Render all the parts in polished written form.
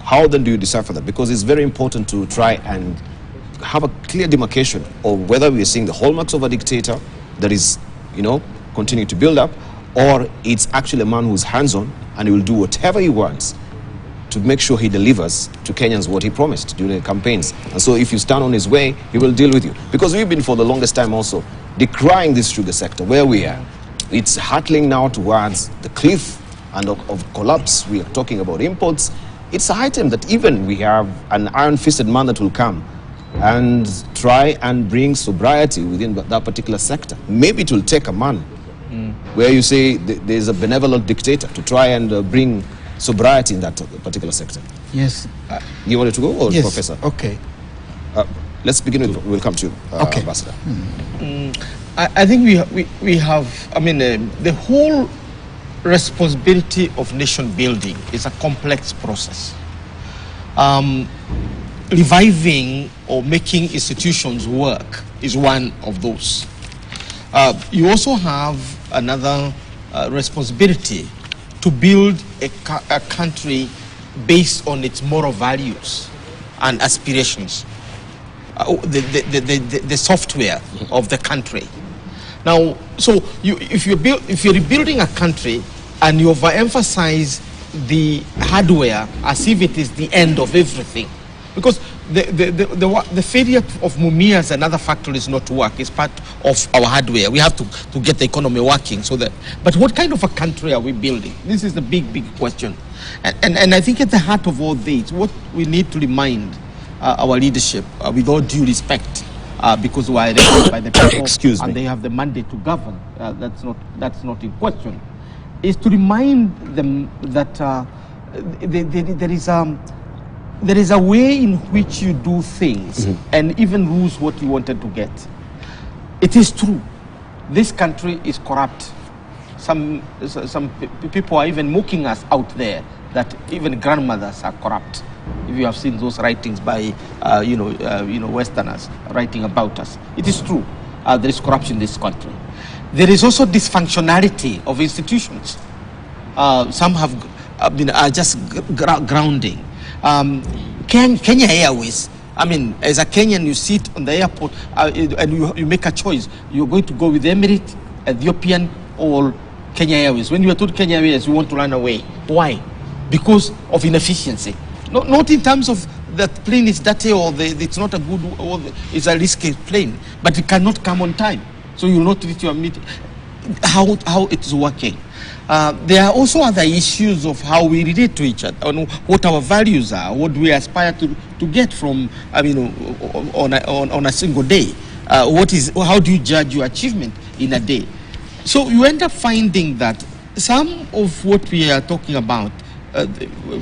How then do you decipher that? Because it's very important to try and have a clear demarcation of whether we are seeing the hallmarks of a dictator that is, you know, continuing to build up, or it's actually a man who's hands-on and he will do whatever he wants to make sure he delivers to Kenyans what he promised during the campaigns. And so if you stand on his way, he will deal with you. Because we've been for the longest time also decrying this sugar sector where we are. It's hurtling now towards the cliff and of collapse. We are talking about imports. It's an item that even we have an iron-fisted man that will come and try and bring sobriety within that particular sector. Maybe it will take a man where you say there's a benevolent dictator to try and bring sobriety in that particular sector. Yes. You wanted to go, or yes. Professor? Okay. Let's begin with, we'll come to you, okay. Ambassador. I think we have, I mean, the whole responsibility of nation building is a complex process. Reviving or making institutions work is one of those. You also have another responsibility to build a country based on its moral values and aspirations, the software of the country. Now, so if you're rebuilding a country and you overemphasize the hardware as if it is the end of everything, because the failure of Mumias and other factories not to work is part of our hardware. We have to get the economy working. But what kind of a country are we building? This is the big question. And I think at the heart of all this, what we need to remind our leadership, with all due respect, because we are elected by the people and they have the mandate to govern, that's not in question, is to remind them that there is a way in which you do things and even lose what you wanted to get. It is true. This country is corrupt. Some people are even mocking us out there that even grandmothers are corrupt. If you have seen those writings by Westerners writing about us, it is true. There is corruption in this country. There is also dysfunctionality of institutions. Some are just grounding. Kenya Airways, I mean, as a Kenyan, you sit on the airport and you make a choice. You're going to go with Emirates, Ethiopian, or Kenya Airways. When you are told Kenya Airways, you want to run away. Why? Because of inefficiency. Not in terms of that plane is dirty or it's not a good, or it's a risky plane, but it cannot come on time. So you will not reach your meeting. How it is working. There are also other issues of how we relate to each other, on what our values are, what we aspire to get from, on a single day. How do you judge your achievement in a day? So you end up finding that some of what we are talking about,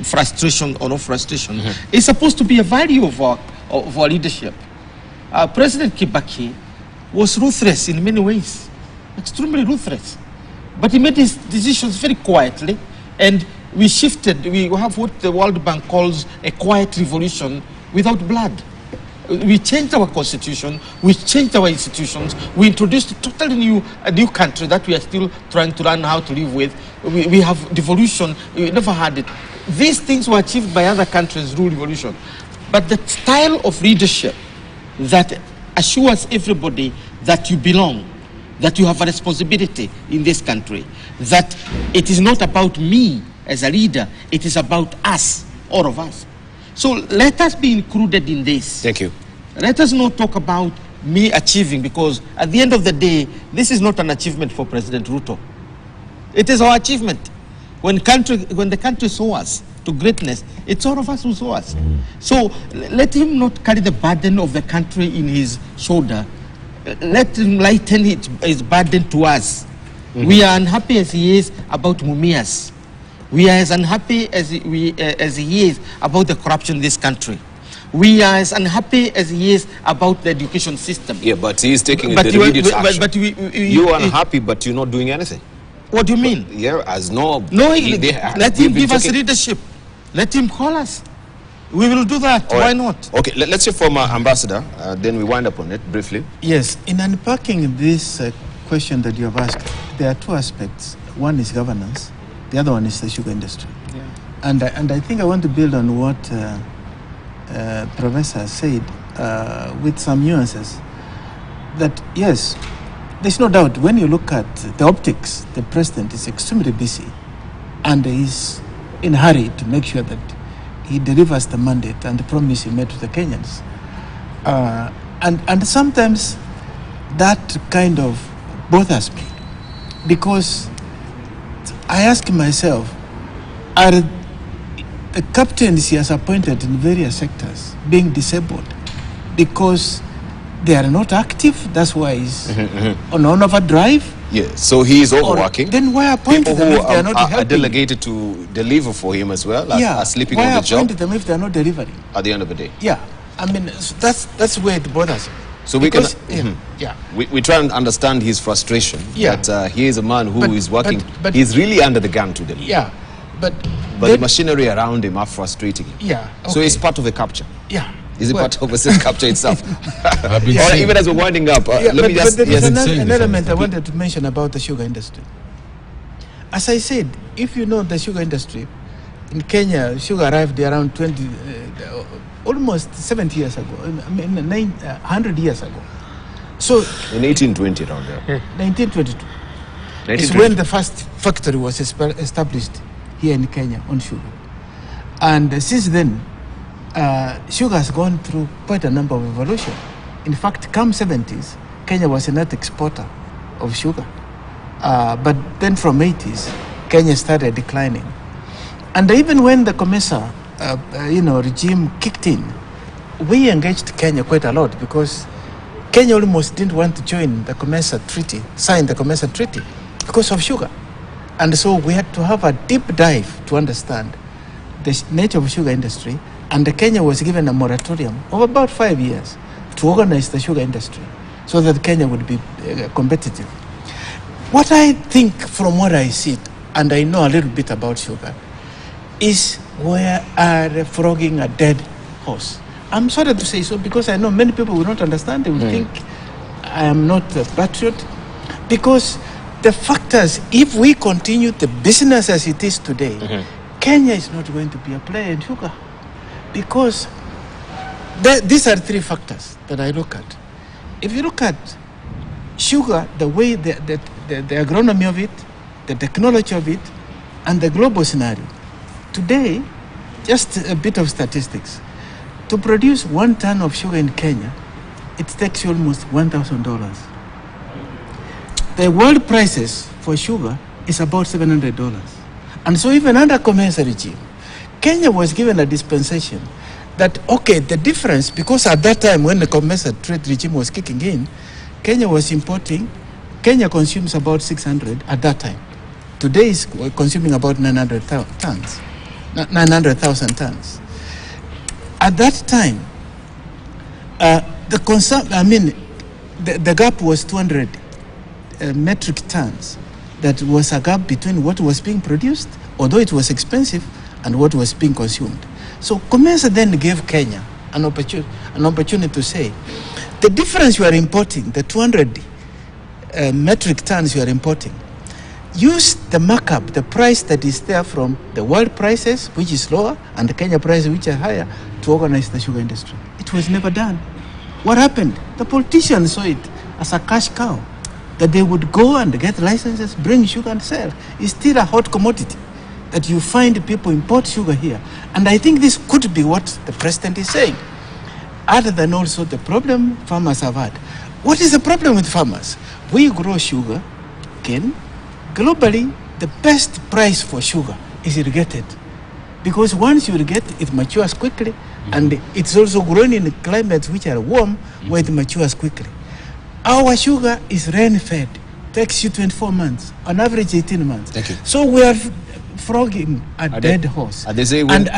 frustration or no frustration, is supposed to be a value of our leadership. President Kibaki was ruthless in many ways, extremely ruthless. But he made his decisions very quietly, and we shifted. We have what the World Bank calls a quiet revolution without blood. We changed our constitution, we changed our institutions, we introduced a totally new country that we are still trying to learn how to live with. We have devolution, we never had it. These things were achieved by other countries through revolution. But the style of leadership that assures everybody that you belong, that you have a responsibility in this country, that it is not about me as a leader, it is about us, all of us. So let us be included in this. Thank you. Let us not talk about me achieving, because at the end of the day, this is not an achievement for President Ruto. It is our achievement. When the country saw us to greatness, it's all of us who saw us. So let him not carry the burden of the country in his shoulder. Let him lighten his burden to us. We are unhappy as he is about Mumias. We are as unhappy as he is about the corruption in this country. We are as unhappy as he is about the education system. Yeah, but he is taking the immediate action. You are unhappy, but you're not doing anything. What do you mean? Yeah, as no. Let him give us leadership. Let him call us. We will do that. Why not? Okay, let's hear from Ambassador, then we wind up on it briefly. Yes, in unpacking this question that you have asked, there are two aspects. One is governance, the other one is the sugar industry. Yeah. And I think I want to build on what Professor said with some nuances. That yes, there's no doubt when you look at the optics, the president is extremely busy and he's in a hurry to make sure that he delivers the mandate and the promise he made to the Kenyans. And sometimes that kind of bothers me, because I ask myself, are the captains he has appointed in various sectors being disabled because they are not active? That's why he's on overdrive. Yeah, so he is overworking. Then why appoint People them who if they are not helping? are delegated to deliver for him as well, are sleeping why on the job appoint them if they are not delivering? at the end of the day. Yeah, I mean, that's where it bothers me. So Because- we try and understand his frustration. Yeah. That he is a man who is working. but- He's really under the gun to deliver. Yeah, but But the then- machinery around him are frustrating him. Yeah, So okay. it's part of a capture. Yeah. Is it Well, part of a self capture itself? I've been Or saying- even as we're winding up, Yeah, let me but just. there is Yes, been an saying this element I on- wanted to mention about the sugar industry. As I said, if you know the sugar industry, in Kenya, sugar arrived around almost 70 years ago, 100 years ago. So in 1820 around there. 1922 is 1920. when the first factory was established here in Kenya on sugar. And since then, sugar has gone through quite a number of evolution. In fact, come 70s, Kenya was a net exporter of sugar. But then from 80s, Kenya started declining. And even when the COMESA regime kicked in, we engaged Kenya quite a lot because Kenya almost didn't want to join the COMESA treaty, sign the COMESA treaty because of sugar. And so we had to have a deep dive to understand the nature of sugar industry, and the Kenya was given a moratorium of about 5 years to organize the sugar industry so that Kenya would be competitive. What I think from what I see, and I know a little bit about sugar, is we are frogging a dead horse. I'm sorry to say so because I know many people will not understand. They will think I am not a patriot, because the factors, if we continue the business as it is today, Kenya is not going to be a player in sugar, because these are three factors that I look at. If you look at sugar, the way the agronomy of it, the technology of it, and the global scenario. Today, just a bit of statistics. To produce 1 ton of sugar in Kenya, it takes you almost $1,000. The world prices for sugar is about $700. And so even under COMESA regime, Kenya was given a dispensation that, okay, the difference, because at that time when the COMESA trade regime was kicking in, Kenya was importing, Kenya consumes about 600 at that time. Today is consuming about 900,000 tons. At that time, the gap was 200 metric tons. That was a gap between what was being produced, although it was expensive, and what was being consumed. So COMESA then gave Kenya an opportunity to say, the difference you are importing, the 200 metric tons you are importing, use the markup, the price that is there from the world prices, which is lower, and the Kenya prices, which are higher, to organize the sugar industry. It was never done. What happened? The politicians saw it as a cash cow, that they would go and get licenses, bring sugar and sell. It's still a hot commodity that you find people import sugar here. And I think this could be what the president is saying, other than also the problem farmers have had. What is the problem with farmers? We grow sugar, Ken. Globally, the best price for sugar is irrigated, because once you irrigate, it matures quickly, and it's also grown in climates which are warm, where it matures quickly. Our sugar is rain-fed, takes you 24 months, on average 18 months. Thank you. So we are frogging a dead horse. They say and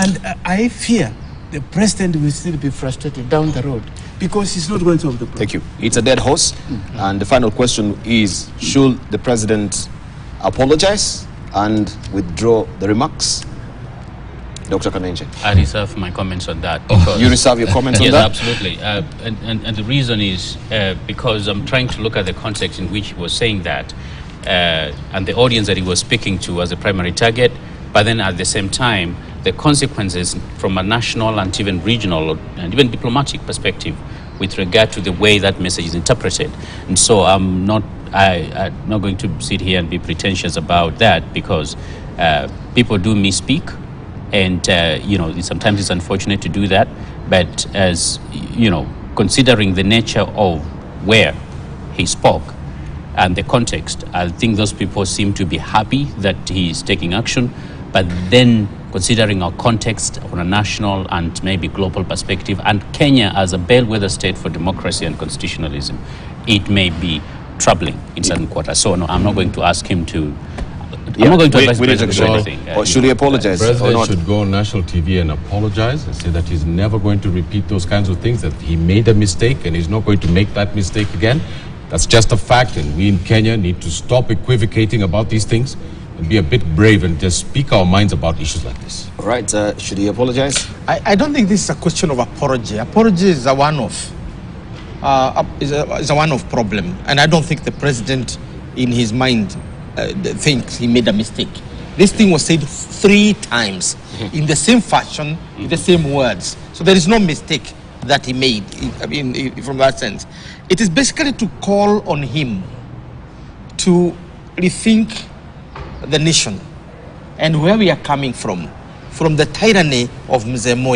I fear the president will still be frustrated down the road, because he's not going to solve the problem. Thank you. It's a dead horse. And the final question is, should the president apologize and withdraw the remarks? Dr. Kagwanja. I reserve my comments on that. You reserve your comments on yes, that? absolutely. And the reason is because I'm trying to look at the context in which he was saying that, and the audience that he was speaking to as a primary target, but then at the same time, the consequences from a national and even regional and even diplomatic perspective with regard to the way that message is interpreted. And so I'm not going to sit here and be pretentious about that, because people do misspeak, and sometimes it's unfortunate to do that. But as considering the nature of where he spoke and the context, I think those people seem to be happy that he is taking action. But then, considering our context on a national and maybe global perspective, and Kenya as a bellwether state for democracy and constitutionalism, it may be troubling in certain quarters. So no, I'm not going to ask him to. I'm not going to advise the president to do anything. Or should he apologize? The president should go on national TV and apologize and say that he's never going to repeat those kinds of things, that he made a mistake and he's not going to make that mistake again. That's just a fact, and we in Kenya need to stop equivocating about these things and be a bit brave and just speak our minds about issues like this. All right, should he apologize? I don't think this is a question of apology. Apology is a one-off. Is a one-off problem, and I don't think the president, in his mind, thinks he made a mistake. This thing was said 3 times in the same fashion, in the same words. So there is no mistake that he made. From that sense, it is basically to call on him to rethink the nation and where we are coming from the tyranny of Mzee Moi.